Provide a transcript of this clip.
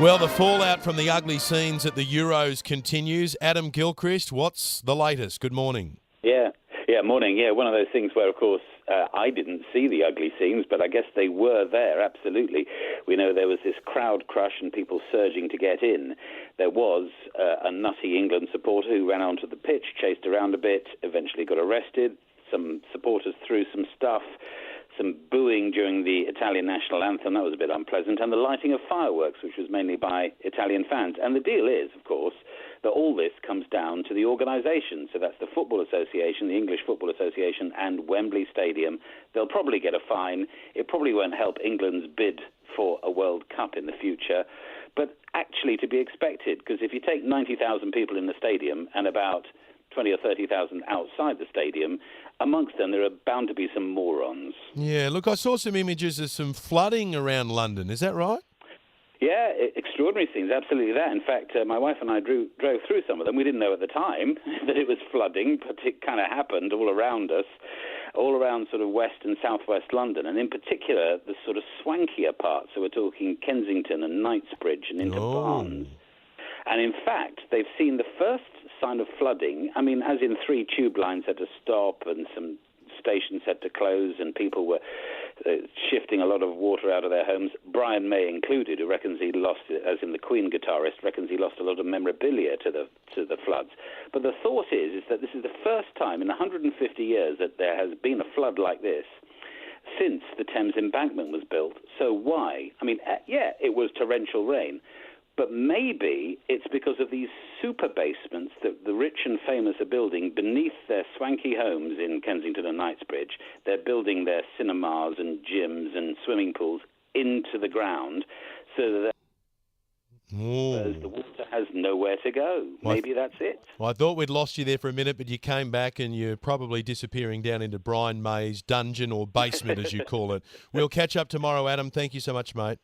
Well, the fallout from the ugly scenes at the Euros continues. Adam Gilchrist, what's the latest? Good morning. Morning. Yeah, one of those things where, of course, I didn't see the ugly scenes, but I guess they were there, absolutely. We know there was this crowd crush and people surging to get in. There was a nutty England supporter who ran onto the pitch, chased around a bit, eventually got arrested. Some supporters threw some stuff. Some booing during the Italian national anthem, that was a bit unpleasant, and the lighting of fireworks, which was mainly by Italian fans. And the deal is, of course, that all this comes down to the organisation. So that's the Football Association, the English Football Association, and Wembley Stadium. They'll probably get a fine. It probably won't help England's bid for a World Cup in the future, but actually to be expected, because if you take 90,000 people in the stadium and about 20 or 30,000 outside the stadium, amongst them there are bound to be some morons. Yeah, look, I saw some images of some flooding around London. Is that right? Yeah, extraordinary scenes, absolutely that. In fact, my wife and I drove through some of them. We didn't know at the time that it was flooding, but it kind of happened all around us, all around sort of west and southwest London, and in particular the sort of swankier parts. So we're talking Kensington and Knightsbridge and into Barnes. And in fact, they've seen the first sign of flooding. I mean, as in 3 tube lines had to stop and some stations had to close and people were shifting a lot of water out of their homes. Brian May included, who reckons he lost, as in the Queen guitarist, reckons he lost a lot of memorabilia to the floods. But the thought is that this is the first time in 150 years that there has been a flood like this since the Thames embankment was built. So why? I mean, it was torrential rain. But maybe it's because of these super basements that the rich and famous are building beneath their swanky homes in Kensington and Knightsbridge. They're building their cinemas and gyms and swimming pools into the ground so that the water has nowhere to go. Maybe that's it. Well, I thought we'd lost you there for a minute, but you came back and you're probably disappearing down into Brian May's dungeon or basement, as you call it. We'll catch up tomorrow, Adam. Thank you so much, mate.